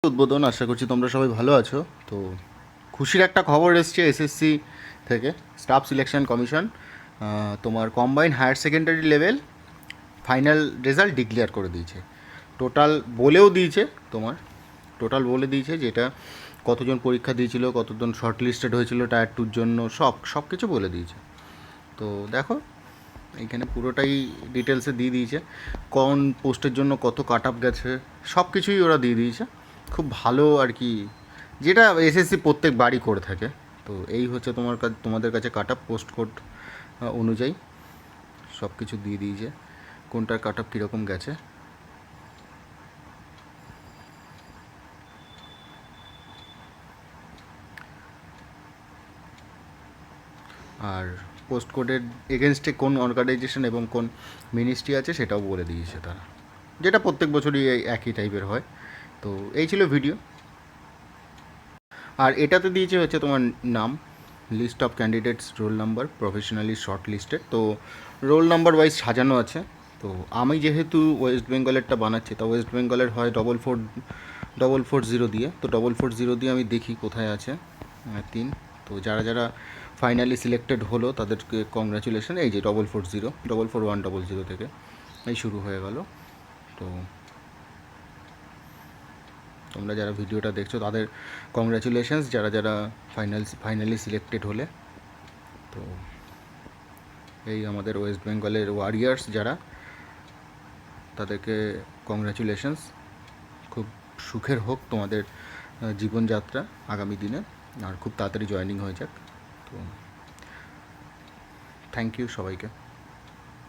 উদ্বোধন। আশা করছি তোমরা সবাই ভালো আছো। তো খুশির একটা খবর এসছে এসএসসি থেকে, স্টাফ সিলেকশন কমিশন তোমার combine higher secondary level final result declare করে দিয়েছে। টোটাল বলেও দিয়েছে, তোমার টোটাল বলে দিয়েছে যেটা কতজন পরীক্ষা দিয়েছিল, কতজন শর্ট লিস্টেড হয়েছিল টায়ার টুর জন্য, সব কিছু বলে দিয়েছে। তো দেখো এইখানে পুরোটাই ডিটেলসে দিয়ে দিয়েছে, কোন পোস্টের জন্য কত কাট আপ গেছে, সব কিছুই ওরা দিয়ে দিয়েছে। খুব ভালো আর কি, যেটা এসএসসি প্রত্যেক বাড়ি করে থাকে। তো এই হচ্ছে তোমাদের কাছে কাট আপ পোস্ট কোড অনুযায়ী সব কিছু দিয়ে দিয়েছে, কোনটার কাট আপ কীরকম গেছে। আর পোস্ট কোডের এগেনস্টে কোন অর্গানাইজেশন এবং কোন মিনিস্ট্রি আছে সেটাও বলে দিয়েছে তারা, যেটা প্রত্যেক বছরই একই টাইপের হয়। তো এই ছিল ভিডিও। আর এটাতে দিয়েছে হচ্ছে তোমার নাম, list of candidates, roll number, professionally short listed. তো রোল নাম্বার ওয়াইজ সাজানো আছে। তো আমি যেহেতু ওয়েস্ট বেঙ্গলেরটা বানাচ্ছি, তা ওয়েস্ট বেঙ্গলের হয় 444 দিয়ে। তো 444 দিয়ে আমি দেখি কোথায় আছে 3। তো যারা যারা ফাইনালি সিলেক্টেড হলো তাদেরকে কংগ্রাচুলেশন। এই যে 44100 থেকে এই শুরু হয়ে গেল। তো তোমরা যারা ভিডিওটা দেখছো তাদের কংগ্রাচুলেশনস, যারা যারা ফাইনালি সিলেক্টেড হলে। তো এই আমাদের ওয়েস্ট বেঙ্গলের ওয়ারিয়ার্স যারা, তাদেরকে কংগ্রাচুলেশনস। খুব সুখের হোক তোমাদের জীবনযাত্রা আগামী দিনে, আর খুব তাড়াতাড়ি জয়েনিং হয়ে যাক। তো থ্যাংক ইউ সবাইকে।